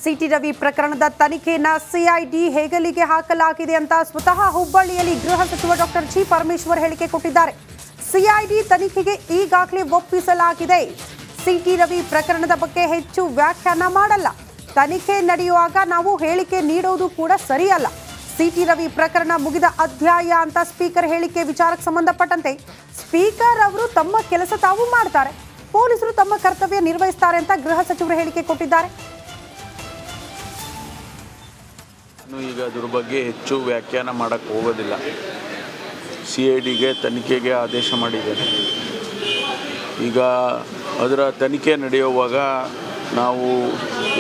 City Ravi ಪ್ರಕರಣದ ತನಿಖೆಯನ್ನು CID ಹೆಗಲಿಗೆ ಹಾಕಲಾಗಿದೆ ಅಂತ ಸ್ವತಃ ಹುಬ್ಬಳ್ಳಿಯಲ್ಲಿ ಗೃಹ ಸಚಿವ ಡಾಕ್ಟರ್ ಜಿ ಪರಮೇಶ್ವರ್ ಹೇಳಿಕೆ ಕೊಟ್ಟಿದ್ದಾರೆ. ಸಿಐಡಿ ತನಿಖೆಗೆ ಈಗಾಗಲೇ ಒಪ್ಪಿಸಲಾಗಿದೆ. ಸಿಟಿ ರವಿ ಪ್ರಕರಣದ ಬಗ್ಗೆ ಹೆಚ್ಚು ವ್ಯಾಖ್ಯಾನ ಮಾಡಲ್ಲ. ತನಿಖೆ ನಡೆಯುವಾಗ ನಾವು ಹೇಳಿಕೆ ನೀಡೋದು ಕೂಡ ಸರಿಯಲ್ಲ. ಸಿಟಿ ರವಿ ಪ್ರಕರಣ ಮುಗಿದ ಅಧ್ಯಾಯ ಅಂತ ಸ್ಪೀಕರ್ ಹೇಳಿಕೆ ವಿಚಾರಕ್ಕೆ ಸಂಬಂಧಪಟ್ಟಂತೆ ಸ್ಪೀಕರ್ ಅವರು ತಮ್ಮ ಕೆಲಸ ತಾವು ಮಾಡ್ತಾರೆ, ಪೊಲೀಸರು ತಮ್ಮ ಕರ್ತವ್ಯ ನಿರ್ವಹಿಸ್ತಾರೆ ಅಂತ ಗೃಹ ಸಚಿವರು ಹೇಳಿಕೆ ಕೊಟ್ಟಿದ್ದಾರೆ. ಈಗ ಅದ್ರ ಬಗ್ಗೆ ಹೆಚ್ಚು ವ್ಯಾಖ್ಯಾನ ಮಾಡೋಕ್ಕೆ ಹೋಗೋದಿಲ್ಲ. ಸಿಐಡಿಗೆ ತನಿಖೆಗೆ ಆದೇಶ ಮಾಡಿದ್ದೇನೆ. ಈಗ ಅದರ ತನಿಖೆ ನಡೆಯುವಾಗ ನಾವು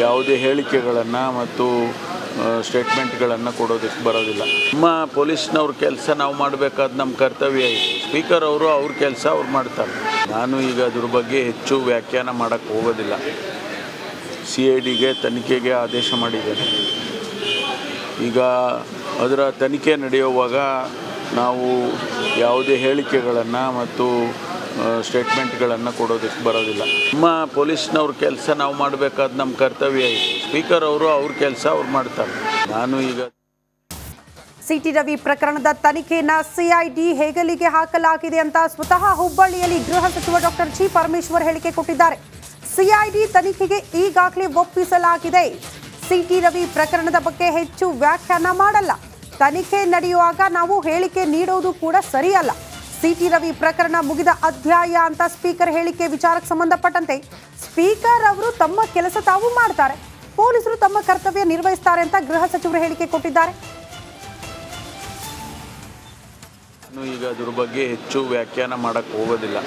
ಯಾವುದೇ ಹೇಳಿಕೆಗಳನ್ನು ಮತ್ತು ಸ್ಟೇಟ್ಮೆಂಟ್ಗಳನ್ನು ಕೊಡೋದಕ್ಕೆ ಬರೋದಿಲ್ಲ. ನಮ್ಮ ಪೊಲೀಸ್ನವ್ರ ಕೆಲಸ ನಾವು ಮಾಡಬೇಕಾದ ನಮ್ಮ ಕರ್ತವ್ಯ ಇದೆ. ಸ್ಪೀಕರ್ ಅವರು ಅವ್ರ ಕೆಲಸ ಅವ್ರು ಮಾಡ್ತಾರೆ. ನಾನು ಈಗ ಅದ್ರ ಬಗ್ಗೆ ಹೆಚ್ಚು ವ್ಯಾಖ್ಯಾನ ಮಾಡೋಕ್ಕೆ ಹೋಗೋದಿಲ್ಲ. ಸಿಐಡಿಗೆ ತನಿಖೆಗೆ ಆದೇಶ ಮಾಡಿದ್ದೇನೆ. ಈಗ ಅದರ ತನಿಖೆ ನಡೆಯುವಾಗ ನಾವು ಯಾವುದೇ ಹೇಳಿಕೆಗಳನ್ನು ಮತ್ತು ಸ್ಟೇಟ್ಮೆಂಟ್ಗಳನ್ನು ಕೊಡೋದಕ್ಕೆ ಬರೋದಿಲ್ಲ. ನಮ್ಮ ಪೊಲೀಸ್ನವ್ರ ಕೆಲಸ ನಾವು ಮಾಡಬೇಕಾದ ನಮ್ಮ ಕರ್ತವ್ಯ ಇದೆ. ಸ್ಪೀಕರ್ ಅವರು ಅವ್ರ ಕೆಲಸ ಅವ್ರು ಮಾಡ್ತಾರೆ. ನಾನು ಈಗ ಸಿಟಿ ರವಿ ಪ್ರಕರಣದ ತನಿಖೆಯನ್ನು ಸಿಐಡಿ ಹೆಗಲಿಗೆ ಹಾಕಲಾಗಿದೆ ಅಂತ ಸ್ವತಃ ಹುಬ್ಬಳ್ಳಿಯಲ್ಲಿ ಗೃಹ ಸಚಿವ ಡಾಕ್ಟರ್ ಜಿ ಪರಮೇಶ್ವರ್ ಹೇಳಿಕೆ ಕೊಟ್ಟಿದ್ದಾರೆ. ಸಿಐಡಿ ತನಿಖೆಗೆ ಈಗಾಗಲೇ ಒಪ್ಪಿಸಲಾಗಿದೆ. ಸಿಟಿ ರವಿ ಪ್ರಕರಣದ ಬಗ್ಗೆ ಹೆಚ್ಚು ವ್ಯಾಖ್ಯಾನ ಮಾಡಲ್ಲ. ತನಿಖೆ ನಡೆಯುವಾಗ ನಾವು ಹೇಳಿಕೆ ನೀಡೋದು ಕೂಡ ಸರಿಯಲ್ಲ. ಸಿಟಿ ರವಿ ಪ್ರಕರಣ ಮುಗಿದ ಅಧ್ಯಾಯ ಅಂತ ಸ್ಪೀಕರ್ ಹೇಳಿಕೆ ವಿಚಾರಕ್ಕೆ ಸಂಬಂಧಪಟ್ಟಂತೆ ಸ್ಪೀಕರ್ ಅವರು ತಮ್ಮ ಕೆಲಸ ತಾವು ಮಾಡ್ತಾರೆ, ಪೊಲೀಸರು ತಮ್ಮ ಕರ್ತವ್ಯ ನಿರ್ವಹಿಸ್ತಾರೆ ಅಂತ ಗೃಹ ಸಚಿವರು ಹೇಳಿಕೆ ಕೊಟ್ಟಿದ್ದಾರೆ. ಈಗ ಅದ್ರ ಬಗ್ಗೆ ಹೆಚ್ಚು ವ್ಯಾಖ್ಯಾನ ಮಾಡೋಕ್ಕೆ ಹೋಗೋದಿಲ್ಲ.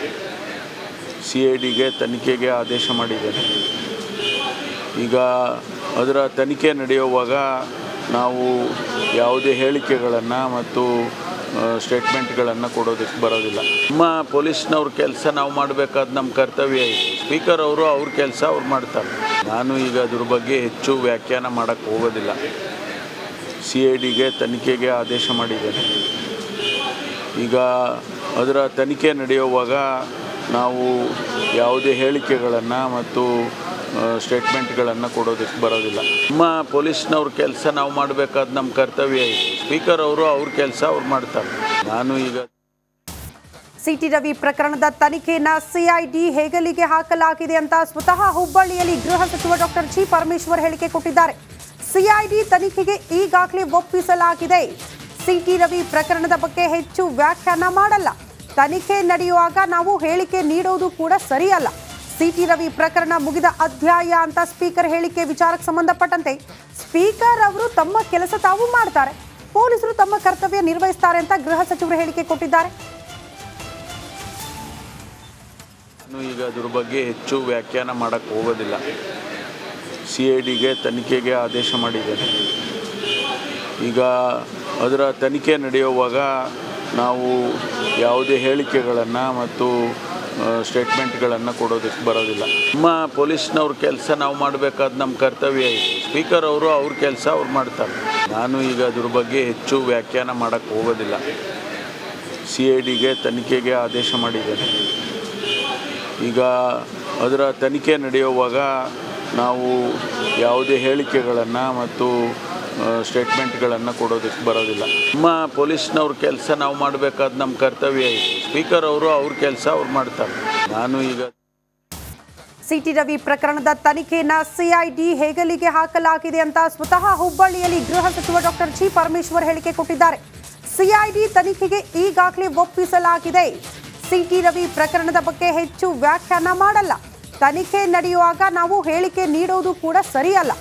ಸಿಐಡಿಗೆ ತನಿಖೆಗೆ ಆದೇಶ ಮಾಡಿದ್ದೇನೆ. ಈಗ ಅದರ ತನಿಖೆ ನಡೆಯುವಾಗ ನಾವು ಯಾವುದೇ ಹೇಳಿಕೆಗಳನ್ನು ಮತ್ತು ಸ್ಟೇಟ್ಮೆಂಟ್ಗಳನ್ನು ಕೊಡೋದಕ್ಕೆ ಬರೋದಿಲ್ಲ. ನಮ್ಮ ಪೊಲೀಸ್ನವ್ರ ಕೆಲಸ ನಾವು ಮಾಡಬೇಕಾದ ನಮ್ಮ ಕರ್ತವ್ಯ ಇದೆ. ಸ್ಪೀಕರ್ ಅವರು ಅವ್ರ ಕೆಲಸ ಅವ್ರು ಮಾಡ್ತಾರೆ. ನಾನು ಈಗ ಅದ್ರ ಬಗ್ಗೆ ಹೆಚ್ಚು ವ್ಯಾಖ್ಯಾನ ಮಾಡೋಕ್ಕೆ ಹೋಗೋದಿಲ್ಲ. ಸಿಐಡಿಗೆ ತನಿಖೆಗೆ ಆದೇಶ ಮಾಡಿದ್ದೇನೆ. ಈಗ ಅದರ ತನಿಖೆ ನಡೆಯುವಾಗ ನಾವು ಯಾವುದೇ ಹೇಳಿಕೆಗಳನ್ನು ಮತ್ತು ಸ್ಟೇಟ್ಮೆಂಟ್ಗಳನ್ನು ಕೊಡೋದಕ್ಕೆ ಬರೋದಿಲ್ಲ. ನಮ್ಮ ಪೊಲೀಸ್ನವ್ರ ಕೆಲಸ ನಾವು ಮಾಡಬೇಕಾದ ನಮ್ಮ ಕರ್ತವ್ಯ ಇದೆ. ಸ್ಪೀಕರ್ ಅವರು ಅವ್ರ ಕೆಲಸ ಅವ್ರು ಮಾಡ್ತಾರೆ. ನಾನು ಈಗ ಸಿಟಿ ರವಿ ಪ್ರಕರಣದ ತನಿಖೆಯನ್ನು ಸಿಐಡಿ ಹೆಗಲಿಗೆ ಹಾಕಲಾಗಿದೆ ಅಂತ ಸ್ವತಃ ಹುಬ್ಬಳ್ಳಿಯಲ್ಲಿ ಗೃಹ ಸಚಿವ ಡಾಕ್ಟರ್ ಜಿ ಪರಮೇಶ್ವರ್ ಹೇಳಿಕೆ ಕೊಟ್ಟಿದ್ದಾರೆ. ಸಿಐಡಿ ತನಿಖೆಗೆ ಈಗಾಗಲೇ ಒಪ್ಪಿಸಲಾಗಿದೆ. ಸಿಟಿ ರವಿ ಪ್ರಕರಣದ ಬಗ್ಗೆ ಹೆಚ್ಚು ವ್ಯಾಖ್ಯಾನ ಮಾಡಲ್ಲ. ತನಿಖೆ ನಡೆಯುವಾಗ ನಾವು ಹೇಳಿಕೆ ನೀಡೋದು ಕೂಡ ಸರಿಯಲ್ಲ. ಸಿಟಿ ರವಿ ಪ್ರಕರಣ ಮುಗಿದ ಅಧ್ಯಾಯ ಅಂತ ಸ್ಪೀಕರ್ ಹೇಳಿಕೆ ವಿಚಾರಕ್ಕೆ ಸಂಬಂಧಪಟ್ಟಂತೆ ಸ್ಪೀಕರ್ ಅವರು ತಮ್ಮ ಕೆಲಸ ತಾವು ಮಾಡ್ತಾರೆ, ಪೊಲೀಸರು ತಮ್ಮ ಕರ್ತವ್ಯ ನಿರ್ವಹಿಸ್ತಾರೆ ಅಂತ ಗೃಹ ಸಚಿವರು ಹೇಳಿಕೆ ಕೊಟ್ಟಿದ್ದಾರೆ. ಈಗ ಅದ್ರ ಬಗ್ಗೆ ಹೆಚ್ಚು ವ್ಯಾಖ್ಯಾನ ಮಾಡೋಕ್ಕೆ ಹೋಗೋದಿಲ್ಲ. ಸಿಐಡಿಗೆ ತನಿಖೆಗೆ ಆದೇಶ ಮಾಡಿದ್ದೇನೆ. ಈಗ ಅದರ ತನಿಖೆ ನಡೆಯುವಾಗ ನಾವು ಯಾವುದೇ ಹೇಳಿಕೆಗಳನ್ನು ಮತ್ತು ಸ್ಟೇಟ್ಮೆಂಟ್ಗಳನ್ನು ಕೊಡೋದಕ್ಕೆ ಬರೋದಿಲ್ಲ. ನಮ್ಮ ಪೊಲೀಸ್ನವ್ರ ಕೆಲಸ ನಾವು ಮಾಡಬೇಕಾದ ನಮ್ಮ ಕರ್ತವ್ಯ ಇದೆ. ಸ್ಪೀಕರ್ ಅವರು ಅವ್ರ ಕೆಲಸ ಅವ್ರು ಮಾಡ್ತಾರೆ. ನಾನು ಈಗ ಅದ್ರ ಬಗ್ಗೆ ಹೆಚ್ಚು ವ್ಯಾಖ್ಯಾನ ಮಾಡೋಕ್ಕೆ ಹೋಗೋದಿಲ್ಲ. ಸಿಐಡಿಗೆ ತನಿಖೆಗೆ ಆದೇಶ ಮಾಡಿದ್ದೇನೆ. ಈಗ ಅದರ ತನಿಖೆ ನಡೆಯುವಾಗ ನಾವು ಯಾವುದೇ ಹೇಳಿಕೆಗಳನ್ನು ಮತ್ತು ಸ್ಟೇಟ್ಮೆಂಟ್ಗಳನ್ನು ಕೊಡೋದಕ್ಕೆ ಬರೋದಿಲ್ಲ. ನಮ್ಮ ಪೊಲೀಸ್ನವ್ರ ಕೆಲಸ ನಾವು ಮಾಡಬೇಕಾದ ನಮ್ಮ ಕರ್ತವ್ಯ ಇದೆ. ಸ್ಪೀಕರ್ ಅವರು ಅವ್ರ ಕೆಲಸ ಅವ್ರು ಮಾಡ್ತಾರೆ. ನಾನು ಈಗ ಸಿಟಿ ರವಿ ಪ್ರಕರಣದ ತನಿಖೆಯನ್ನು ಸಿಐಡಿ ಹೆಗಲಿಗೆ ಹಾಕಲಾಗಿದೆ ಅಂತ ಸ್ವತಃ ಹುಬ್ಬಳ್ಳಿಯಲ್ಲಿ ಗೃಹ ಸಚಿವ ಡಾಕ್ಟರ್ ಜಿ ಪರಮೇಶ್ವರ್ ಹೇಳಿಕೆ ಕೊಟ್ಟಿದ್ದಾರೆ. ಸಿಐಡಿ ತನಿಖೆಗೆ ಈಗಾಗಲೇ ಒಪ್ಪಿಸಲಾಗಿದೆ. ಸಿಟಿ ರವಿ ಪ್ರಕರಣದ ಬಗ್ಗೆ ಹೆಚ್ಚು ವ್ಯಾಖ್ಯಾನ ಮಾಡಲ್ಲ. ತನಿಖೆ ನಡೆಯುವಾಗ ನಾವು ಹೇಳಿಕೆ ನೀಡೋದು ಕೂಡ ಸರಿಯಲ್ಲ.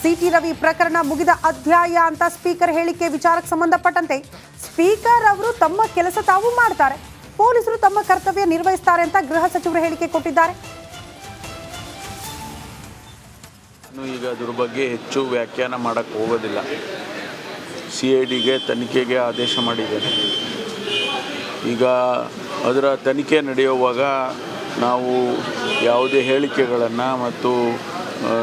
ಸಿಟಿ ರವಿ ಪ್ರಕರಣ ಮುಗಿದ ಅಧ್ಯಾಯ ಅಂತ ಸ್ಪೀಕರ್ ಹೇಳಿಕೆ ವಿಚಾರಕ್ಕೆ ಸಂಬಂಧಪಟ್ಟಂತೆ ಸ್ಪೀಕರ್ ಅವರು ತಮ್ಮ ಕೆಲಸ ತಾವು ಮಾಡ್ತಾರೆ, ಪೊಲೀಸರು ತಮ್ಮ ಕರ್ತವ್ಯ ನಿರ್ವಹಿಸ್ತಾರೆ ಅಂತ ಗೃಹ ಸಚಿವರು ಹೇಳಿಕೆ ಕೊಟ್ಟಿದ್ದಾರೆ. ಈಗ ಅದ್ರ ಬಗ್ಗೆ ಹೆಚ್ಚು ವ್ಯಾಖ್ಯಾನ ಮಾಡೋಕ್ಕೆ ಹೋಗೋದಿಲ್ಲ. ಸಿಐಡಿಗೆ ತನಿಖೆಗೆ ಆದೇಶ ಮಾಡಿದ್ದೇನೆ. ಈಗ ಅದರ ತನಿಖೆ ನಡೆಯುವಾಗ ನಾವು ಯಾವುದೇ ಹೇಳಿಕೆಗಳನ್ನು ಮತ್ತು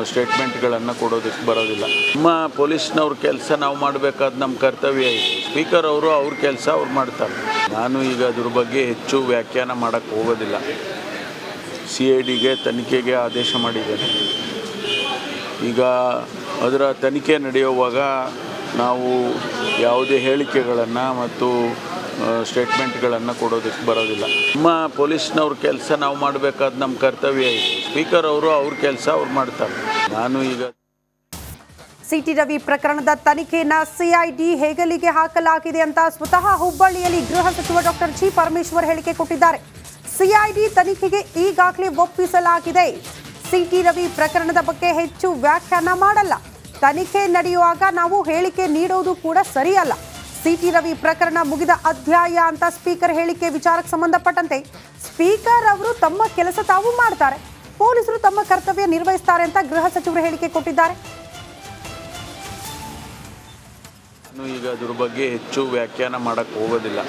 ಸ್ಟೇಟ್ಮೆಂಟ್ಗಳನ್ನು ಕೊಡೋದಕ್ಕೆ ಬರೋದಿಲ್ಲ. ನಮ್ಮ ಪೊಲೀಸ್ನವ್ರ ಕೆಲಸ ನಾವು ಮಾಡಬೇಕಾದ ನಮ್ಮ ಕರ್ತವ್ಯ ಇದೆ. ಸ್ಪೀಕರ್ ಅವರು ಅವ್ರ ಕೆಲಸ ಅವ್ರು ಮಾಡ್ತಾರೆ. ನಾನು ಈಗ ಅದ್ರ ಬಗ್ಗೆ ಹೆಚ್ಚು ವ್ಯಾಖ್ಯಾನ ಮಾಡೋಕ್ಕೆ ಹೋಗೋದಿಲ್ಲ. ಸಿಐಡಿಗೆ ತನಿಖೆಗೆ ಆದೇಶ ಮಾಡಿದ್ದೇನೆ. ಈಗ ಅದರ ತನಿಖೆ ನಡೆಯುವಾಗ ನಾವು ಯಾವುದೇ ಹೇಳಿಕೆಗಳನ್ನು ಮತ್ತು ಸ್ಟೇಟ್ಮೆಂಟ್ಗಳನ್ನು ಕೊಡೋದಕ್ಕೆ ಬರೋದಿಲ್ಲ. ನಮ್ಮ ಪೊಲೀಸ್ನವ್ರ ಕೆಲಸ ನಾವು ಮಾಡಬೇಕಾದ ನಮ್ಮ ಕರ್ತವ್ಯ ಇದೆ. ಸ್ಪೀಕರ್ ಅವರು ಅವ್ರ ಕೆಲಸ ಅವ್ರು ಮಾಡ್ತಾರೆ. ನಾನು ಈಗ ಸಿಟಿ ರವಿ ಪ್ರಕರಣದ ತನಿಖೆಯನ್ನ ಸಿಐಡಿ ಹೆಗಲಿಗೆ ಹಾಕಲಾಗಿದೆ ಅಂತ ಸ್ವತಃ ಹುಬ್ಬಳ್ಳಿಯಲ್ಲಿ ಗೃಹ ಸಚಿವ ಡಾಕ್ಟರ್ ಜಿ ಪರಮೇಶ್ವರ್ ಹೇಳಿಕೆ ಕೊಟ್ಟಿದ್ದಾರೆ. ಸಿಐಡಿ ತನಿಖೆಗೆ ಈಗಾಗಲೇ ಒಪ್ಪಿಸಲಾಗಿದೆ. ಸಿಟಿ ರವಿ ಪ್ರಕರಣದ ಬಗ್ಗೆ ಹೆಚ್ಚು ವ್ಯಾಖ್ಯಾನ ಮಾಡಲ್ಲ. ತನಿಖೆ ನಡೆಯುವಾಗ ನಾವು ಹೇಳಿಕೆ ನೀಡೋದು ಕೂಡ ಸರಿಯಲ್ಲ. ಸಿಟಿ ರವಿ ಪ್ರಕರಣ ಮುಗಿದ ಅಧ್ಯಾಯ ಅಂತ ಸ್ಪೀಕರ್ ಹೇಳಿಕೆ ವಿಚಾರಕ್ಕೆ ಸಂಬಂಧಪಟ್ಟಂತೆ ಸ್ಪೀಕರ್ ಅವರು ತಮ್ಮ ಕೆಲಸ ತಾವು ಮಾಡ್ತಾರೆ, ಪೊಲೀಸರು ತಮ್ಮ ಕರ್ತವ್ಯ ನಿರ್ವಹಿಸ್ತಾರೆ ಅಂತ ಗೃಹ ಸಚಿವರು ಹೇಳಿಕೆ ಕೊಟ್ಟಿದ್ದಾರೆ. ಈಗ ಅದ್ರ ಬಗ್ಗೆ ಹೆಚ್ಚು ವ್ಯಾಖ್ಯಾನ ಮಾಡೋಕ್ಕೆ ಹೋಗೋದಿಲ್ಲ.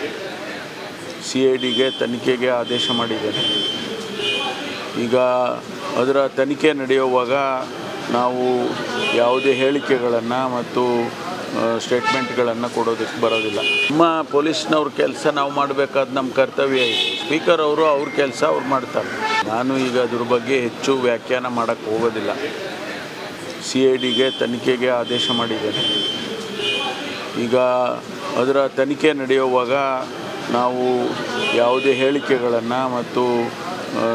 CIDಗೆ ತನಿಖೆಗೆ ಆದೇಶ ಮಾಡಿದ್ದೇನೆ. ಈಗ ಅದರ ತನಿಖೆ ನಡೆಯುವಾಗ ನಾವು ಯಾವುದೇ ಹೇಳಿಕೆಗಳನ್ನು ಮತ್ತು ಸ್ಟೇಟ್ಮೆಂಟ್ಗಳನ್ನು ಕೊಡೋದಕ್ಕೆ ಬರೋದಿಲ್ಲ. ನಮ್ಮ ಪೊಲೀಸ್ನವ್ರ ಕೆಲಸ ನಾವು ಮಾಡಬೇಕಾದ ನಮ್ಮ ಕರ್ತವ್ಯ ಇದೆ. ಸ್ಪೀಕರ್ ಅವರು ಅವ್ರ ಕೆಲಸ ಅವ್ರು ಮಾಡ್ತಾರೆ. ನಾನು ಈಗ ಅದ್ರ ಬಗ್ಗೆ ಹೆಚ್ಚು ವ್ಯಾಖ್ಯಾನ ಮಾಡೋಕ್ಕೆ ಹೋಗೋದಿಲ್ಲ. CIDಗೆ ತನಿಖೆಗೆ ಆದೇಶ ಮಾಡಿದ್ದೇನೆ. ಈಗ ಅದರ ತನಿಖೆ ನಡೆಯುವಾಗ ನಾವು ಯಾವುದೇ ಹೇಳಿಕೆಗಳನ್ನು ಮತ್ತು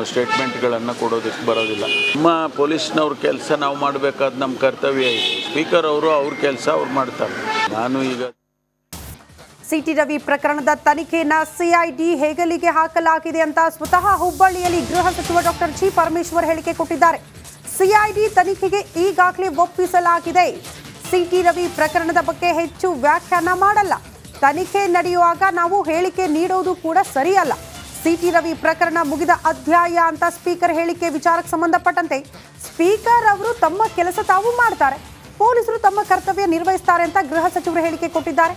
ಸ್ಟೇಟ್ಮೆಂಟ್ಗಳನ್ನು ಕೊಡೋದಕ್ಕೆ ಬರೋದಿಲ್ಲ. ನಮ್ಮ ಪೊಲೀಸ್ನವ್ರ ಕೆಲಸ ನಾವು ಮಾಡಬೇಕಾದ ನಮ್ಮ ಕರ್ತವ್ಯ ಇದೆ. ಸ್ಪೀಕರ್ ಅವರು ಅವ್ರ ಕೆಲಸ ಅವ್ರು ಮಾಡ್ತಾರೆ. ನಾನು ಈಗ ಸಿಟಿ ರವಿ ಪ್ರಕರಣದ ತನಿಖೆಯನ್ನ ಸಿಐಡಿ ಹೆಗಲಿಗೆ ಹಾಕಲಾಗಿದೆ ಅಂತ ಸ್ವತಃ ಹುಬ್ಬಳ್ಳಿಯಲ್ಲಿ ಗೃಹ ಸಚಿವ ಡಾಕ್ಟರ್ ಜಿ ಪರಮೇಶ್ವರ್ ಹೇಳಿಕೆ ಕೊಟ್ಟಿದ್ದಾರೆ. ಸಿಐಡಿ ತನಿಖೆಗೆ ಈಗಾಗಲೇ ಒಪ್ಪಿಸಲಾಗಿದೆ. ಸಿಟಿ ರವಿ ಪ್ರಕರಣದ ಬಗ್ಗೆ ಹೆಚ್ಚು ವ್ಯಾಖ್ಯಾನ ಮಾಡಲ್ಲ. ತನಿಖೆ ನಡೆಯುವಾಗ ನಾವು ಹೇಳಿಕೆ ನೀಡೋದು ಕೂಡ ಸರಿಯಲ್ಲ. ಸಿಟಿ ರವಿ ಪ್ರಕರಣ ಮುಗಿದ ಅಧ್ಯಾಯ ಅಂತ ಸ್ಪೀಕರ್ ಹೇಳಿಕೆ ವಿಚಾರಕ್ಕೆ ಸಂಬಂಧಪಟ್ಟಂತೆ ಸ್ಪೀಕರ್ ಅವರು ತಮ್ಮ ಕೆಲಸ ತಾವು ಮಾಡ್ತಾರೆ, ಪೊಲೀಸರು ತಮ್ಮ ಕರ್ತವ್ಯ ನಿರ್ವಹಿಸ್ತಾರೆ ಅಂತ ಗೃಹ ಸಚಿವರು ಹೇಳಿಕೆ ಕೊಟ್ಟಿದ್ದಾರೆ.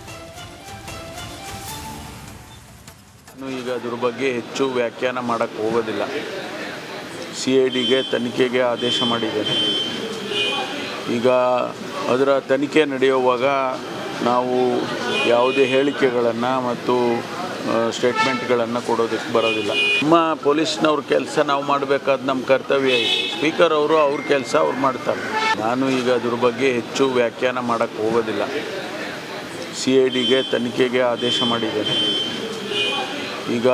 ಈಗ ಅದ್ರ ಬಗ್ಗೆ ಹೆಚ್ಚು ವ್ಯಾಖ್ಯಾನ ಮಾಡೋಕ್ಕೆ ಹೋಗೋದಿಲ್ಲ. CIDಗೆ ತನಿಖೆಗೆ ಆದೇಶ ಮಾಡಿದ್ದೇನೆ. ಈಗ ಅದರ ತನಿಖೆ ನಡೆಯುವಾಗ ನಾವು ಯಾವುದೇ ಹೇಳಿಕೆಗಳನ್ನು ಮತ್ತು ಸ್ಟೇಟ್ಮೆಂಟ್ಗಳನ್ನು ಕೊಡೋದಕ್ಕೆ ಬರೋದಿಲ್ಲ. ನಮ್ಮ ಪೊಲೀಸ್ನವ್ರ ಕೆಲಸ ನಾವು ಮಾಡಬೇಕಾದ ನಮ್ಮ ಕರ್ತವ್ಯ ಇದೆ. ಸ್ಪೀಕರ್ ಅವರು ಅವ್ರ ಕೆಲಸ ಅವ್ರು ಮಾಡ್ತಾರೆ. ನಾನು ಈಗ ಅದ್ರ ಬಗ್ಗೆ ಹೆಚ್ಚು ವ್ಯಾಖ್ಯಾನ ಮಾಡೋಕ್ಕೆ ಹೋಗೋದಿಲ್ಲ. CIDಗೆ ತನಿಖೆಗೆ ಆದೇಶ ಮಾಡಿದ್ದೇನೆ. ಈಗ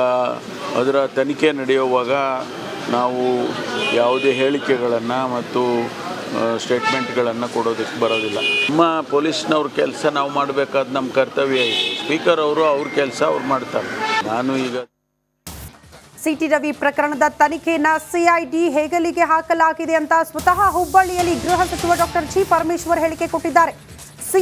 ಅದರ ತನಿಖೆ ನಡೆಯುವಾಗ ನಾವು ಯಾವುದೇ ಹೇಳಿಕೆಗಳನ್ನು ಮತ್ತು ಸ್ಟೇಟ್ಮೆಂಟ್ಗಳನ್ನು ಕೊಡೋದಕ್ಕೆ ಬರೋದಿಲ್ಲ. ನಮ್ಮ ಪೊಲೀಸ್ನವ್ರ ಕೆಲಸ ನಾವು ಮಾಡಬೇಕಾದ ನಮ್ಮ ಕರ್ತವ್ಯ ಇದೆ. ಸ್ಪೀಕರ್ ಅವರು ಅವ್ರ ಕೆಲಸ ಅವ್ರು ಮಾಡ್ತಾರೆ. ನಾನು ಈಗ ಸಿಟಿ ರವಿ ಪ್ರಕರಣದ ತನಿಖೆಯನ್ನ ಸಿಐಡಿ ಹೆಗಲಿಗೆ ಹಾಕಲಾಗಿದೆ ಅಂತ ಸ್ವತಃ ಹುಬ್ಬಳ್ಳಿಯಲ್ಲಿ ಗೃಹ ಸಚಿವ ಡಾಕ್ಟರ್ ಜಿ ಪರಮೇಶ್ವರ್ ಹೇಳಿಕೆ ಕೊಟ್ಟಿದ್ದಾರೆ.